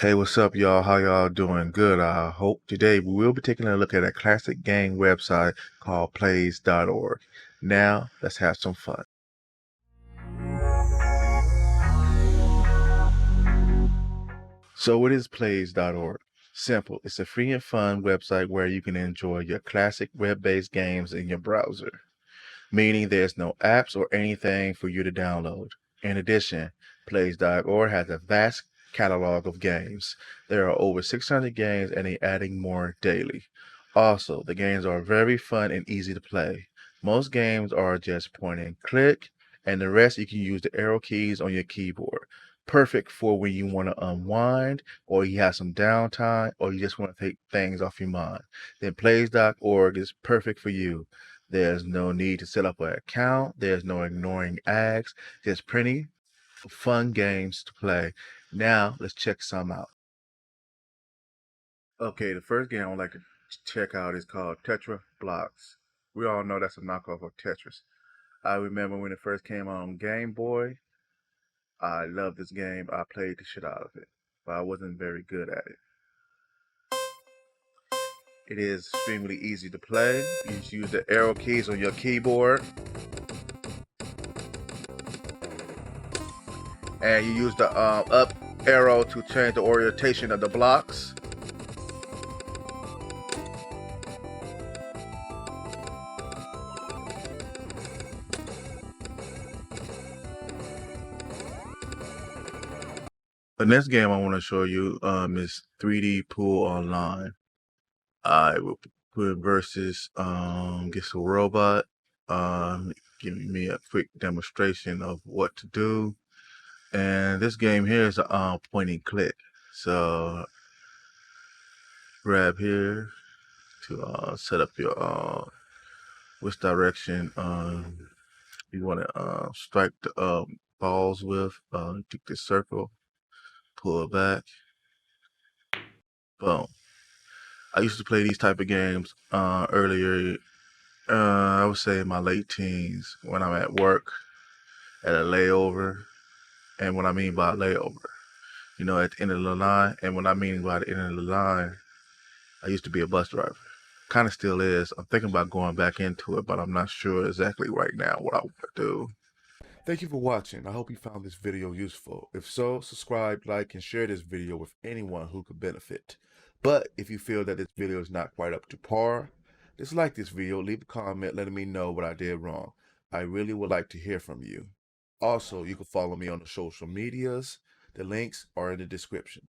Hey, what's up, y'all? How y'all doing? Good, I hope. Today we will be taking a look at a classic game website called plays.org. Now, let's have some fun. So, what is plays.org? Simple. It's a free and fun website where you can enjoy your classic web-based games in your browser, meaning there's no apps or anything for you to download. In addition, plays.org has a vast catalog of games. There are over 600 games and they're adding more daily. Also, the games are very fun and easy to play. Most games are just point and click, and the rest you can use the arrow keys on your keyboard. Perfect for when you want to unwind, or you have some downtime, or you just want to take things off your mind. Then plays.org is perfect for you. There's no need to set up an account. There's no ignoring ads. Just plenty of fun games to play. Now, let's check some out. Okay, the first game I would like to check out is called Tetra Blocks. We all know that's a knockoff of Tetris. I remember when it first came on Game Boy. I loved this game. I played the shit out of it, but I wasn't very good at it. It is extremely easy to play. You just use the arrow keys on your keyboard, and you use the up arrow to change the orientation of the blocks. The next game I want to show you is 3D Pool Online. I will put versus Guess a Robot, giving me a quick demonstration of what to do. And this game here is a point and click. So grab here to set up your which direction you want to strike the balls with. Take this circle, pull it back, boom. I used to play these type of games earlier. I would say in my late teens when I'm at work at a layover. And what I mean by layover, at the end of the line. And what I mean by the end of the line, I used to be a bus driver. Kind of still is. I'm thinking about going back into it, but I'm not sure exactly right now what I want to do. Thank you for watching. I hope you found this video useful. If so, subscribe, like, and share this video with anyone who could benefit. But if you feel that this video is not quite up to par, dislike this video, leave a comment letting me know what I did wrong. I really would like to hear from you. Also, you can follow me on the social medias. The links are in the description.